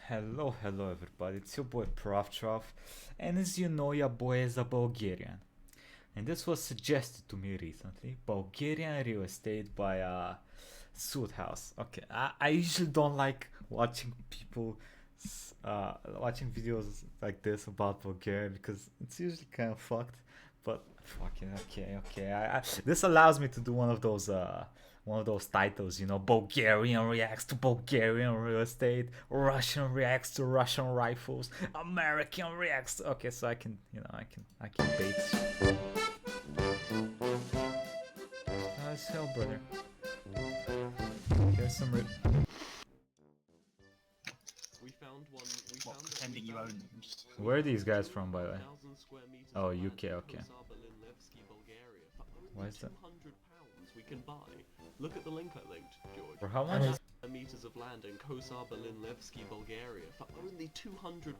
Hello everybody, it's your boy Proftrof, and as you know, your boy is a Bulgarian. And this was suggested to me recently, Bulgarian real estate by SootHouse. Okay, I usually don't like watching people, watching videos like this about Bulgaria because it's usually kind of fucked. But fucking okay. This allows me to do one of those titles, Bulgarian reacts to Bulgarian real estate, Russian reacts to Russian rifles, American reacts. Okay, so I can bait. As hell, brother. Here's some. We found one. Pretending you own them. Where are these guys from, by the way? Oh, UK. Okay. Why is that? £200 we can buy. Look at the link I linked, George. For how much? Meters of land in Kosar Berlinlevski, Bulgaria. For only £200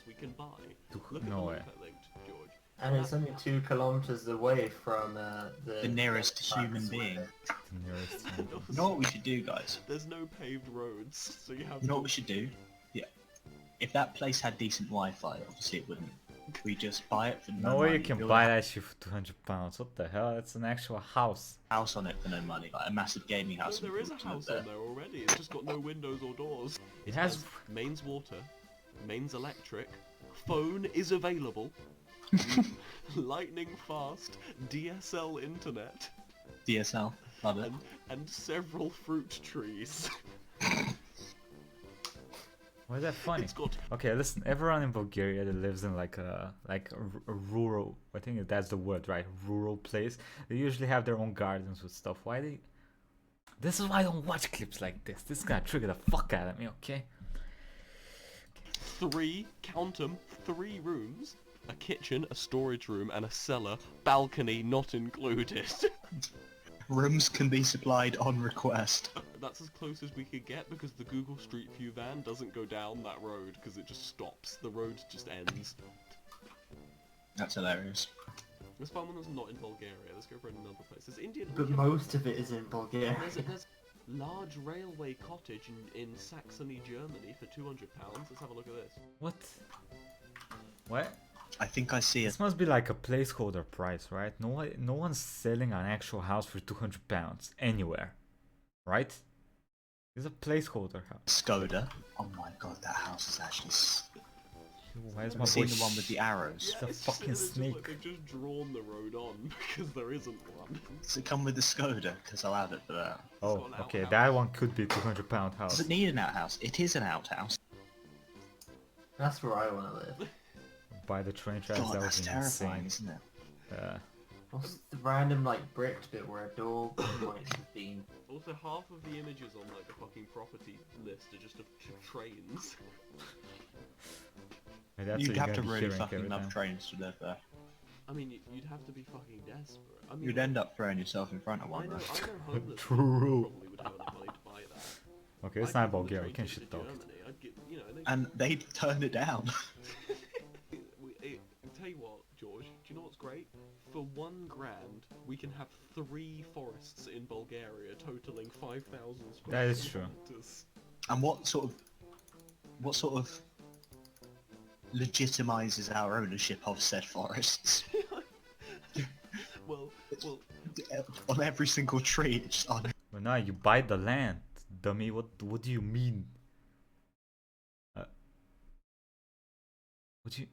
we can buy. Look at No the way. link I linked, George. And it's only 2 kilometers away from The nearest human being. The nearest one. You know what we should do, guys? There's no paved roads, so you have You know to... what we should do? Yeah. If that place had decent Wi-Fi, obviously it wouldn't. We just buy it for no No way money. you can build buy a that shit for £200. What the hell? It's an actual house. house on it for no money, like a massive gaming No, house. there is a house on there already. It's just got no windows or doors. It has. Mains water, mains electric, phone is available, lightning fast, DSL internet, DSL. Love it. and several fruit trees. Why is that funny? It's got Okay, listen. Everyone in Bulgaria that lives in like a rural, I think that's the word, right? Rural place. They usually have their own gardens with stuff. Why they? This is why I don't watch clips like this. This is gonna trigger the fuck out of me. Okay. count them, 3 rooms, a kitchen, a storage room, and a cellar, balcony not included. Rooms can be supplied on request. That's as close as we could get because the Google Street View van doesn't go down that road because it just stops. The road just ends. That's hilarious. Let's find one that's not in Bulgaria. Let's go for another place. There's Indian. But most of it is in Bulgaria. There's large railway cottage in Saxony, Germany for £200. Let's have a look at this. What? What? I think I see it. This must be like a placeholder price, right? No one's selling an actual house for £200 anywhere, right? It's a placeholder house. Skoda. Oh my god, that house is actually... Why is my I've seen boy the one with the arrows. a it's fucking just like snake. they've just drawn the road on because there isn't one. Does it come with the Skoda? Because I'll add it for that. Oh, got an okay, outhouse. that one could be £200 Does house. it need an outhouse? It is an outhouse. That's where I want to live. By the train tracks, God, that that's was terrifying, insane. isn't it? What's the random like bricked bit where a door might have been? Also, half of the images on like the fucking property list are just of trains. Hey, that's You'd what you're have to gonna be really hearing fucking every love time. trains to live there. I mean, you'd have to be fucking desperate. I mean, You'd end up throwing yourself in front of I one. know, though. I know homeless True. people probably would have enough money to buy that. Okay, it's I'd not give them the Bulgaria, you train can ticket shit to talk. Germany. I'd get, you know, And they turned it down. tell you what, George. Do you know what's great? For £1,000, we can have 3 forests in Bulgaria, totaling 5,000 square That is true. kilometers. And what sort of legitimizes our ownership of said forests? Well, On every single tree, it's on. But now you buy the land, dummy. What do you mean? What you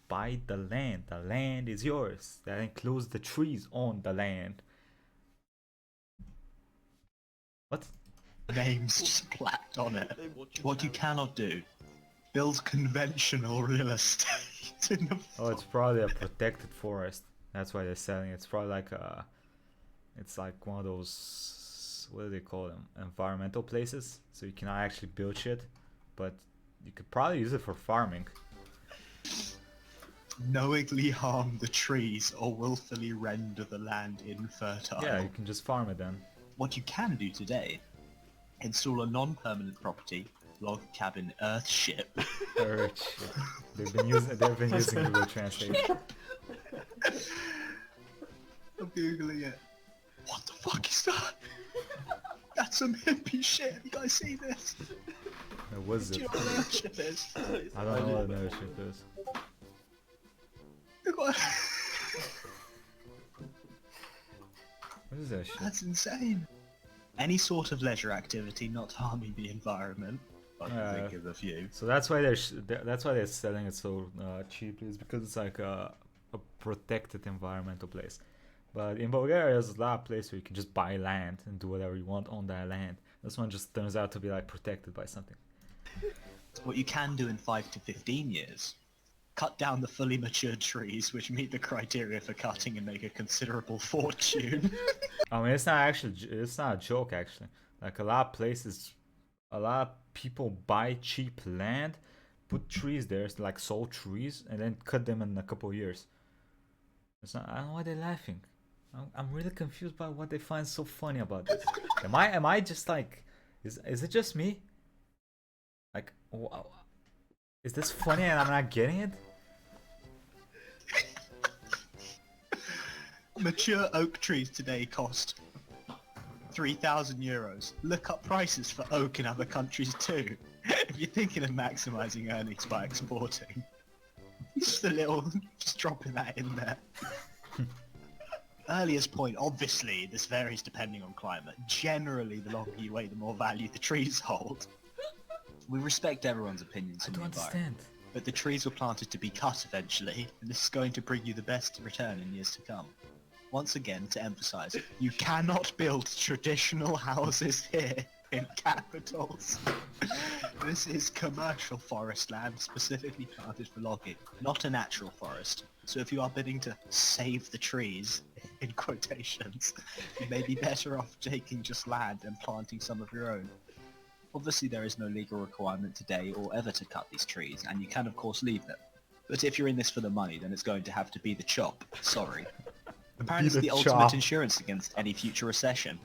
buy the land? The land is yours. That includes the trees on the land. What? Names just placked on it. they watch your What you town. cannot do: build conventional real estate in the. Oh, it's probably a protected forest. That's why they're selling it. It's probably like it's like one of those, what do they call them? Environmental places. So you cannot actually build shit, but you could probably use it for farming. Knowingly harm the trees or willfully render the land infertile. Yeah, you can just farm it then. What you can do today: install a non-permanent property, log cabin, earthship. They've been using Google Translate. I'm googling it. What the fuck is that? That's some hippie shit. You guys see this? What is Do it? you know what airship is? I don't know what an airship is. What is that shit? That's insane. Any sort of leisure activity not harming the environment. I can think of a few. So that's why that's why they're selling it so cheaply. Is because it's like a protected environmental place. But in Bulgaria, there's a lot of places where you can just buy land and do whatever you want on that land. This one just turns out to be like protected by something. What you can do in 5 to 15 years. Cut down the fully matured trees which meet the criteria for cutting and make a considerable fortune. I mean, it's not a joke actually. Like a lot of places, a lot of people buy cheap land, put trees there, like sold trees, and then cut them in a couple of years. It's not. I don't know why they're laughing. I'm really confused by what they find so funny about this. Am I just like, is it just me? Like, is this funny and I'm not getting it? Mature oak trees today cost 3,000 euros. Look up prices for oak in other countries too. If you're thinking of maximising earnings by exporting. Just dropping that in there. Earliest point, obviously, this varies depending on climate. Generally, the longer you wait, the more value the trees hold. We respect everyone's opinions I on don't the environment, understand. but the trees were planted to be cut eventually, and this is going to bring you the best return in years to come. Once again, to emphasise, you cannot build traditional houses here in capitals. This is commercial forest land specifically planted for logging, not a natural forest. So if you are bidding to save the trees, in quotations, you may be better off taking just land and planting some of your own. Obviously there is no legal requirement today or ever to cut these trees, and you can of course leave them. But if you're in this for the money, then it's going to have to be the chop. Sorry. Apparently it's the ultimate insurance against any future recession.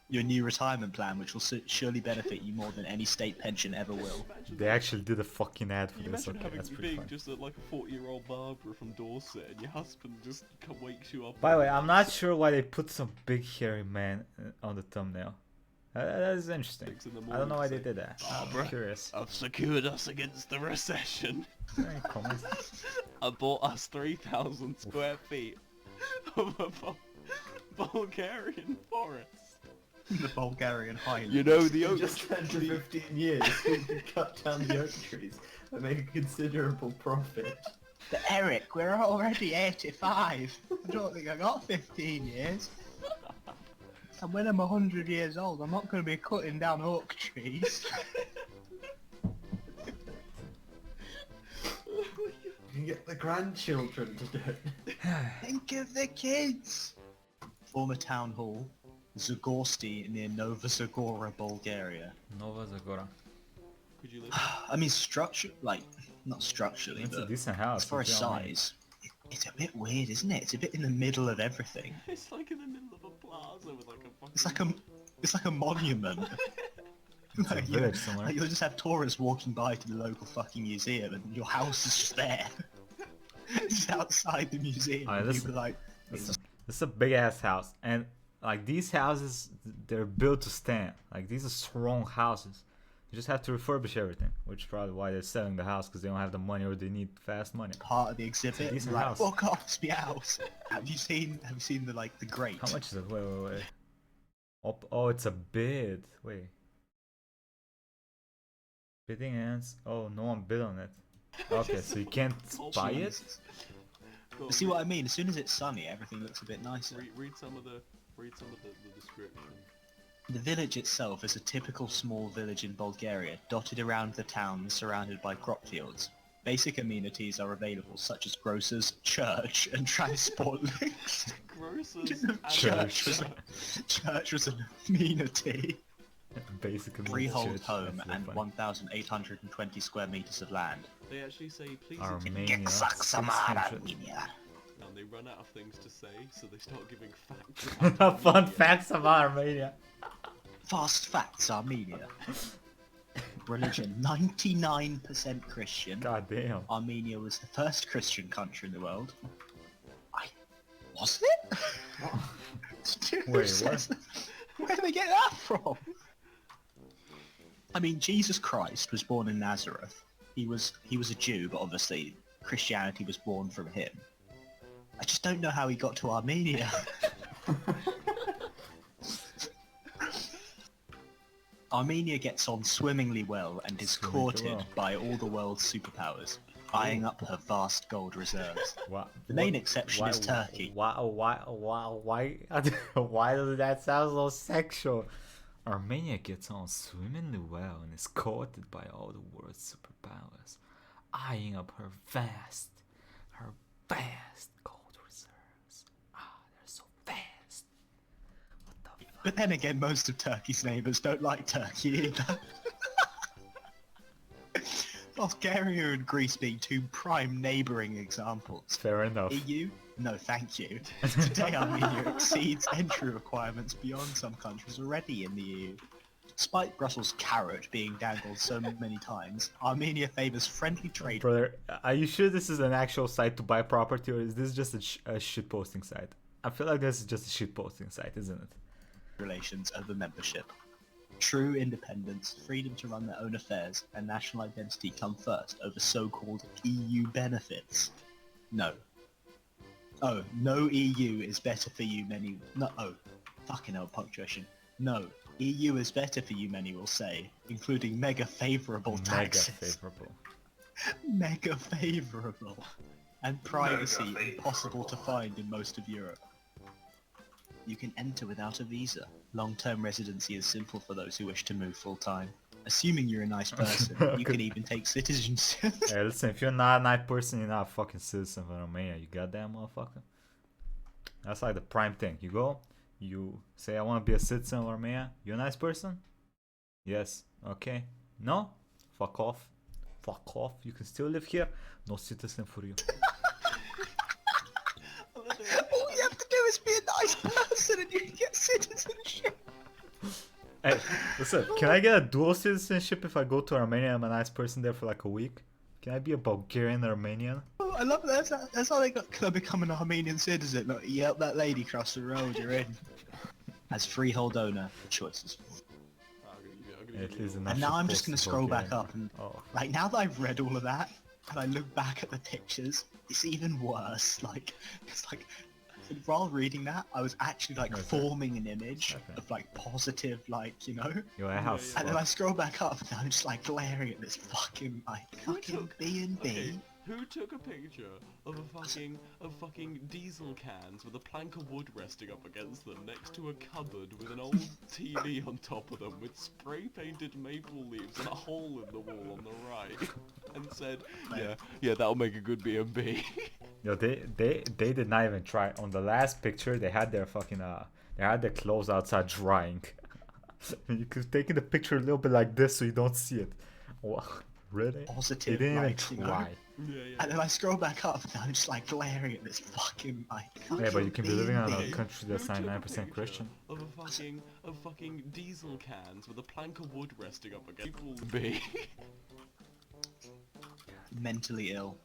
Your new retirement plan, which will surely benefit you more than any state pension ever will. They actually did a fucking ad for You this. imagine Okay, that's pretty being funny. just like a 40-year-old Barbara from Dorset, and your husband just wakes you up. By the way, I'm not sure why they put some big hairy man on the thumbnail. That is interesting. I don't know why they did that. I'm curious. I've secured us against the recession. Any comments? I bought us 3,000 square feet of a Bulgarian forest. The Bulgarian Highlands. You know the oak Just 10 to 15 years, we can cut down the oak trees and make a considerable profit. But Eric, we're already 85. I don't think I got 15 years. And when I'm 100 years old, I'm not going to be cutting down oak trees. You can get the grandchildren to do it. Think of the kids! Former town hall, Zagorsti near Nova Zagora, Bulgaria. Nova Zagora. Could you live? I mean, not structurally, It's a but decent house. as far as if you don't mind. size, it's a bit weird, isn't it? It's a bit in the middle of everything. It's like in the middle of a plaza with like a fucking... It's like a monument. It's a Like, village somewhere. you'll just have tourists walking by to the local fucking museum, and your house is just there. Just outside the museum. Alright, and listen. people are like, This is a big ass house, and like these houses, they're built to stand. Like these are strong houses. You just have to refurbish everything, which is probably why they're selling the house, because they don't have the money or they need fast money. part of the exhibit. decent Like, house. fuck off, it's my house. Have you seen the grate? How much is it? Wait. Oh, it's a bid. Wait. Bidding ends. Oh, no one bid on it. Okay, so you can't buy it? Go on, See what I mean? As soon as it's sunny, everything looks a bit nicer. read some of the description. The village itself is a typical small village in Bulgaria, dotted around the town and surrounded by crop fields. Basic amenities are available, such as grocers, church, and transport links. Grocers Church was an amenity. Basically, Freehold church. home That's so and funny. 1,820 square meters of land. They actually say please Armenia. Get suck some 600. Armenia. and they run out of things to say, so they start giving facts. Fun facts about Armenia. Fast facts, Armenia. Religion, 99% Christian. God damn. Armenia was the first Christian country in the world. Was it? Who Wait, says that? Where did they get that from? I mean, Jesus Christ was born in Nazareth. He was a Jew, but obviously Christianity was born from him. I just don't know how he got to Armenia. Armenia gets on swimmingly well and is Swimmingly courted well. by all the world's superpowers, eyeing up her vast gold reserves. The main exception is Turkey. Why does that sound so sexual? Armenia gets on swimmingly well and is courted by all the world's superpowers, eyeing up her vast gold reserves. Ah, they're so vast. What the fuck? But then again, most of Turkey's neighbours don't like Turkey either. Bulgaria and Greece being two prime neighbouring examples. Fair enough. EU? No thank you. Today Armenia exceeds entry requirements beyond some countries already in the EU. Despite Brussels' carrot being dangled so many times, Armenia favours friendly trade Brother, are you sure this is an actual site to buy property, or is this just a shitposting site? I feel like this is just a shitposting site, isn't it? relations over membership. True independence, freedom to run their own affairs, and national identity come first over so-called EU benefits. No. Oh, no EU is better for you, many... No, oh, fucking hell, punctuation. No, EU is better for you, many will say, including mega favourable taxes. Mega favorable. Mega favourable. And privacy impossible to find in most of Europe. You can enter without a visa. Long-term residency is simple for those who wish to move full-time. Assuming you're a nice person, you can even take citizenship. Hey, listen, if you're not a nice person, you're not a fucking citizen of Romania. You got that, motherfucker? That's like the prime thing. You go, you say, I want to be a citizen of Romania. You're a nice person? Yes. Okay. No? Fuck off. Fuck off. You can still live here. No citizen for you. All you have to do is be a nice person and you can get citizenship. Hey, listen, can I get a dual citizenship if I go to Armenia and I'm a nice person there for like a week? Can I be a Bulgarian Armenian? Oh, I love that. That's how they got. Can I become an Armenian citizen? Like, you help that lady cross the road, you're in. As freehold owner, the choice is. It is And now I'm just gonna scroll back up and, like, now that I've read all of that, and I look back at the pictures, it's even worse. Like, it's like, while reading that, I was actually like forming an image of like positive, like, you know. Your house. And then I scroll back up, and I'm just like glaring at this fucking B&B. Okay, who took a picture of fucking diesel cans with a plank of wood resting up against them next to a cupboard with an old TV on top of them with spray painted maple leaves and a hole in the wall on the right, and said, yeah, that'll make a good B&B. Yo, they did not even try. On the last picture, they had their fucking they had their clothes outside drying. You could take the picture a little bit like this so you don't see it. Wow, really? Positive, they didn't like, even you know? try. And then I scroll back up, and I'm just like glaring at this fucking like. Yeah, but you can be living in a B&B. country that's Who took a 99% picture Christian. Of fucking diesel cans with a plank of wood resting up against B. Mentally ill.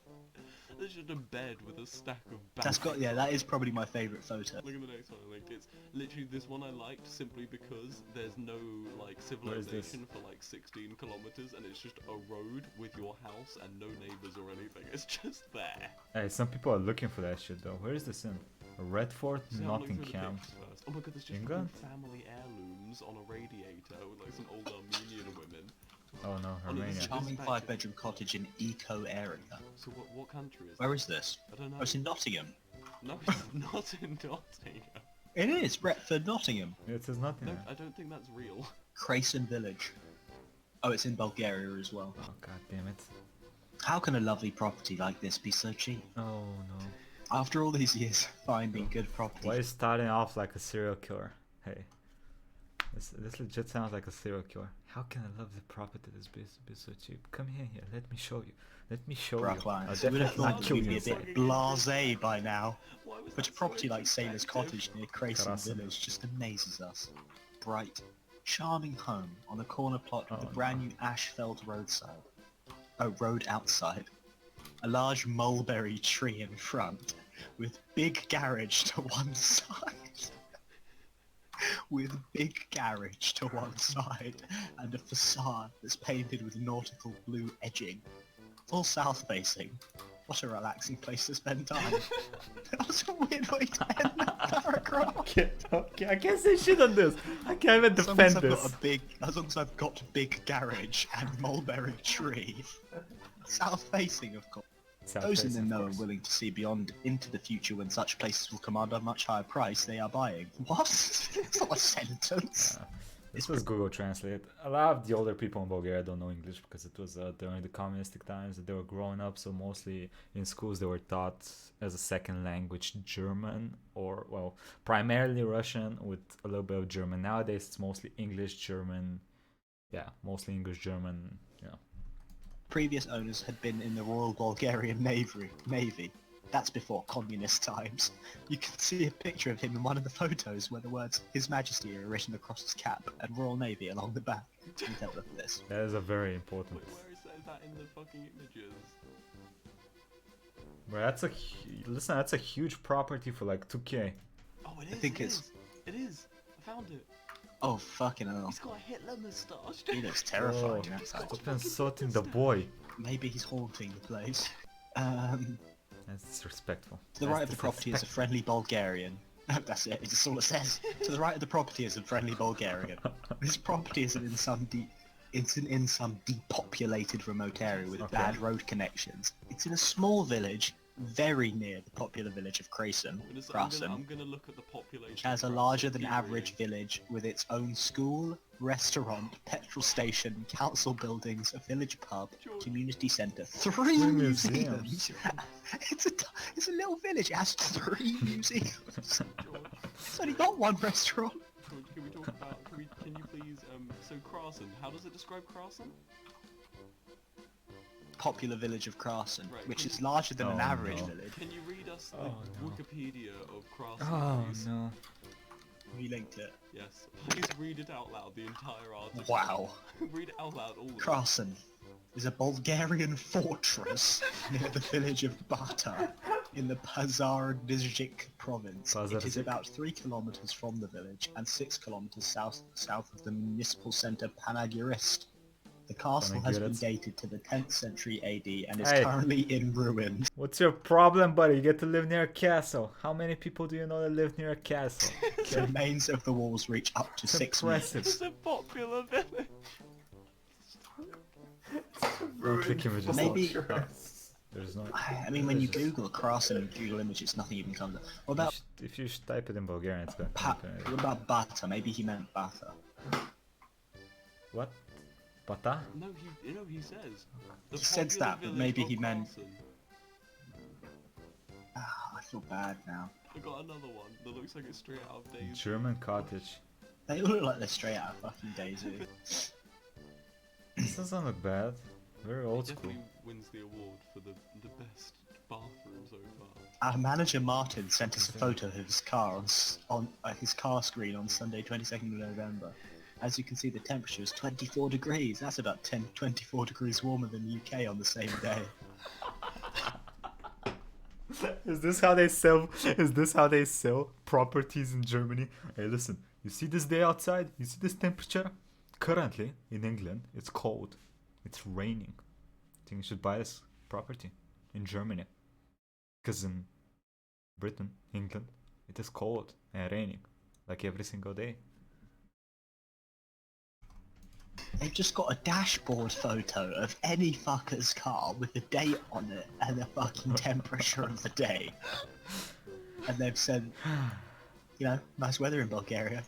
There's just a bed with a stack of That's got, yeah, that is probably my favourite photo. Look at the next one I linked. It's literally this one I liked simply because there's no like Where is this? civilization for like 16 kilometers, and it's just a road with your house and no neighbors or anything. It's just there. Hey, some people are looking for that shit though. Where is this in? Redford, See, I'll look through the Nottingham. pictures first. Oh my god, there's just England? fucking family heirlooms on a radiator with like some old Armenian women. Oh no, Oh, no, this Romania. is- Charming 5-bedroom cottage in eco area. So what country is Where that? is this? I don't know. Oh, it's in Nottingham. No, it's not in Nottingham. It is, Retford, Nottingham. Yeah, it says nothing No, there. I don't think that's real. Crayson Village. Oh, it's in Bulgaria as well. Oh god damn it. How can a lovely property like this be so cheap? Oh no. After all these years of finding good property. Why is starting off like a serial killer? Hey. This legit sounds like a serial killer. How can a lovely property this be so cheap? Come here, let me show you. Let me show you. I'll Brooklyn, you would have definitely thought not we'd kill be you a inside. bit blasé by now. Why was But a that property so like Sailor's expensive? Cottage near Crayson Karasin. Village just amazes us. Bright, charming home on a corner plot with Oh, a brand new asphalt roadside. Oh, road outside. A large mulberry tree in front, with big garage to one side. with a big garage to one side and a facade that's painted with nautical blue edging. Full south facing. What a relaxing place to spend time. That was a weird way to end that paragraph. Okay, I can't say shit on this. I can't even As long as defend I've got this. a big, as long as I've got big garage and mulberry tree. South facing, of course. Those in the know are willing to see beyond into the future when such places will command a much higher price they are buying. What? That's not a sentence. This was Google Translate. A lot of the older people in Bulgaria don't know English because it was during the communistic times that they were growing up, so mostly in schools they were taught as a second language German or, well, primarily Russian with a little bit of German. Nowadays it's mostly English, German, yeah, mostly English, German, you know. Previous owners had been in the Royal Bulgarian Navy. That's before communist times. You can see a picture of him in one of the photos where the words His Majesty are written across his cap and Royal Navy along the back. You can look at this. That is a very important... Wait, where is that in the fucking images? Bro, listen, that's a huge property for like 2K. Oh, it is. I think it it's- is. It is. I found it. Oh fucking hell. He's got a Hitler moustache. He looks terrifying Oh, outside. stop insulting the boy. Maybe he's haunting the place. That's disrespectful. To the right of the property is a friendly Bulgarian. That's it, it's all it says. To the right of the property is a friendly Bulgarian. This property isn't in some depopulated remote area with Okay. bad road connections. It's in a small village, very near the popular village of Krasen. I'm gonna look at the population. Which has a of larger Krasen, than period. average village with its own school, restaurant, petrol station, council buildings, a village pub, community centre, three museums. It's a little village. It has 3 museums. It's only got 1 restaurant. George, can we talk about? Can you please? So Krasen. How does it describe Krasen? Popular village of Krasen, Right, which can is larger than an Oh, average no. village. Can you read us the Oh, no. Wikipedia of Krasen? Oh please? no. We linked it. Yes. Please read it out loud. The entire article. Wow. Read it out loud. All of it. Krasen is a Bulgarian fortress near the village of Bata in the Pazardizhik province. It is Pazardizhik. about 3 kilometers from the village and 6 kilometers south of the municipal center Panagurist. The castle has been Panagurist. dated to the 10th century AD and is Hey. currently in ruins. What's your problem, buddy? You get to live near a castle. How many people do you know that live near a castle? The remains of the walls reach up to 6 meters. Impressive. It's a popular village. Click images. Maybe- There's no. I mean, when you Google Krasen in Google Images, nothing even comes up. What about If you should type it in Bulgarian, it's gonna come up anyway. what about Bata? Maybe he meant Bata. What? Bata? No, he says. The He says popular that, but village maybe of he meant- Krasen. I feel bad now. I got another one that looks like it's straight out of Days. German cottage. They all look like they're straight out of fucking Daisy. This doesn't look bad. Very old school. Definitely wins the award for the best bathroom so far. Our manager Martin sent us a photo of his car on his car screen on Sunday 22nd of November. As you can see, the temperature is 24 degrees. That's about 24 degrees warmer than UK on the same day. Is this how they sell? Is this how they sell properties in Germany? Hey, listen. You see this day outside? You see this temperature? Currently in England, it's cold. It's raining. I think you should buy this property in Germany, because in Britain, England, it is cold and raining like every single day. They've just got a dashboard photo of any fucker's car with the date on it and the fucking temperature of the day. And they've said, you know, nice weather in Bulgaria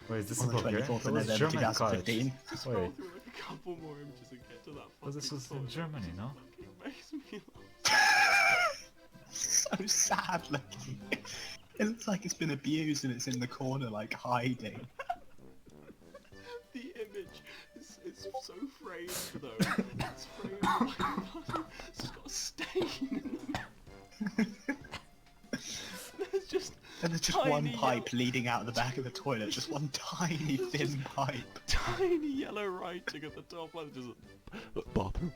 Wait, is this on in the Bulgaria? 24th of That was November German cottage. 2015. Scroll Wait, through like a couple more images and get to that oh, this fucking was in photo. Germany, no? It makes me laugh. So sad looking. It looks like it's been abused and it's in the corner like hiding. The image is so framed though. It's framed like fucking, it's just got a stain in the There's just And there's just one Tiny pipe leading out of the back of the toilet, just one tiny thin pipe. tiny yellow writing at the top like just bathroom.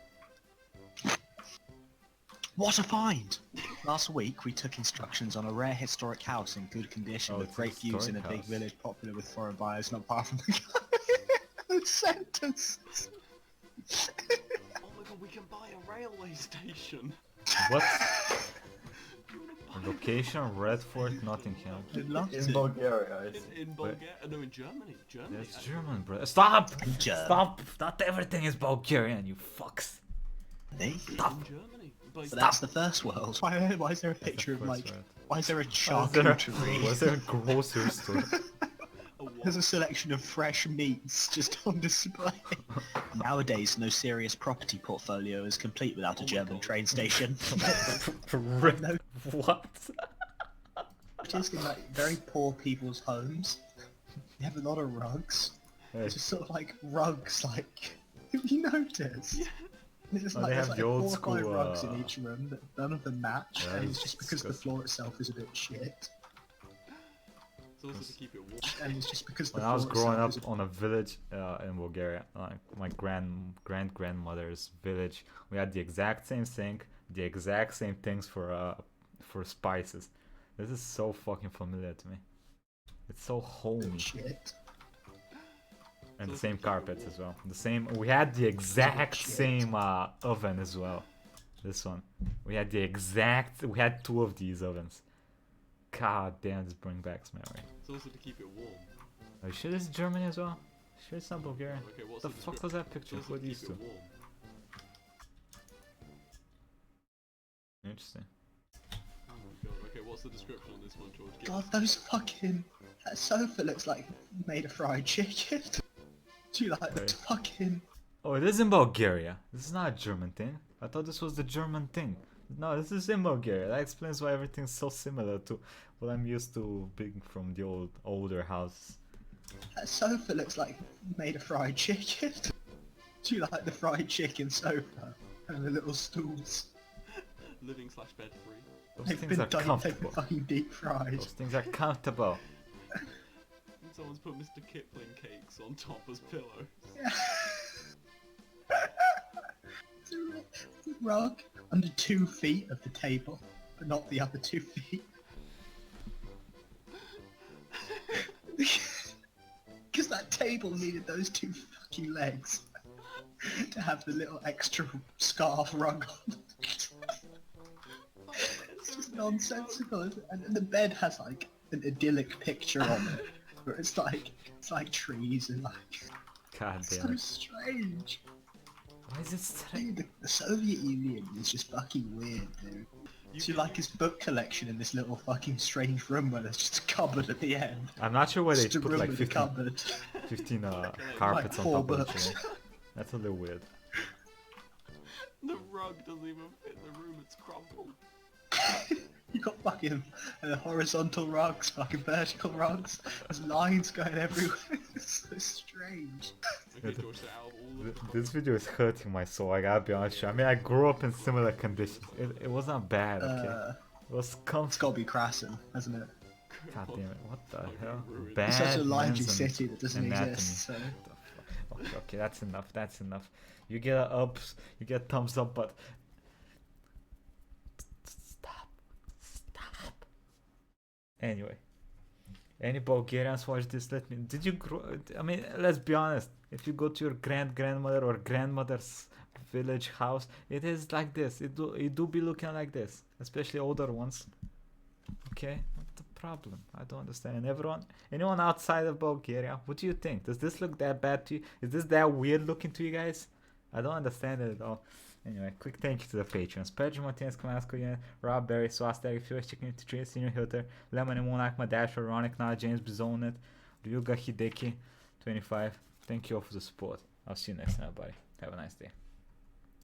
What a find! Last week we took instructions on a rare historic house in good condition Oh, with it's a great views in a historic big house. village popular with foreign buyers not far from the sentence. Oh my god, we can buy a railway station. What? Location: Redford, Nottingham. I'd love In to. Bulgaria, I see. In Bulgaria? No, in Germany. Germany. That's actually. German, bro. Stop! German. Stop! Not everything is Bulgarian, you fucks. Hey? In Germany. But But that's the first world. Why is there a picture of first like? world. Why is there a Was there, charcuterie? was there a grocery store? There's a selection of fresh meats just on display. Nowadays, no serious property portfolio is complete without a my German God. train station. Red- what? Just in like very poor people's homes, they have a lot of rugs. Hey, Just sort of like rugs, like have you noticed? There's just, Oh, like, they there's have like the old 4 or 5 school, rugs in each room, but none of them match, Yeah, and it's it's just because the disgusting. floor itself is a bit shit. It's also to keep it warm. And it's just because the when I was floor growing itself up is a on a village in Bulgaria, like my grandmother's village, we had the exact same sink, the exact same things for spices. This is so fucking familiar to me. It's so homey. shit. And the So same it's like a carpets wall. as well. The same. We had the exact shit. same oven as well. This one. We had the exact. We had 2 of these ovens. God damn, this brings back memory. It's also to keep it warm. Are you sure this is Germany as well? Sure it's not Bulgarian. Okay, what's The the fuck description? was that It's picture? also What to are these keep two? it warm. Interesting. Oh my god. Okay, what's the description on this one, George? Give God, us- those fucking... That sofa looks like made of fried chicken. Do you like the Wait. fucking... Oh, it is in Bulgaria. This is not a German thing. I thought this was the German thing. No, this is in Bulgaria. That explains why everything's so similar to what I'm used to being from the older houses. That sofa looks like made of fried chicken. Do you like the fried chicken sofa? And the little stools. Living / bed free. Those They've things been are they've been comfortable. fucking deep fried. Those things are comfortable. And someone's put Mr. Kipling cakes on top as pillows. Rug under 2 feet of the table, but not the other 2 feet. Because that table needed those 2 fucking legs to have the little extra scarf rug on. It's just nonsensical, and the bed has like an idyllic picture on it, where it's like trees and like God so damn it. strange. Why is it strange? Dude, the Soviet Union is just fucking weird, dude. Do you like his book collection in this little fucking strange room where there's just a cupboard at the end? I'm not sure why they Just a put room like with a 15, cupboard. 15 carpets on 4 top of each books. other. That's a little weird. The rug doesn't even fit the room, it's crumpled. You got fucking horizontal rugs, fucking vertical rugs. There's lines going everywhere. It's so strange. Okay, George, so out of all of the This video is hurting my soul, I gotta be honest with you. I mean, I grew up in similar conditions. It was not bad, okay? It was It's comfortable. gotta be Krasen, hasn't it? God damn it, what the hell? ruined. Bad It's such a lively men's city that doesn't anatomy. exist, so... Okay, okay, that's enough, that's enough. You get a ups, you get thumbs up, but... Stop. Stop. Anyway. Any Bulgarians watch this? Let me... Did you grow... I mean, let's be honest. If you go to your grandmother or grandmother's village house, it is like this. It do be looking like this. Especially older ones. Okay? What's the problem? I don't understand. And anyone outside of Bulgaria, what do you think? Does this look that bad to you? Is this that weird looking to you guys? I don't understand it at all. Anyway, quick thank you to the patrons. Pedro Martinez, Kamasko, Rob Berry, Swastag, Fewest Chicken, Tree, Senior Hilter, Lemon and Moonlight, Madash, Ronic, Nala, James Bizonet, Ryuga Hideki, 25. Thank you all for the support. I'll see you next time, everybody. Have a nice day.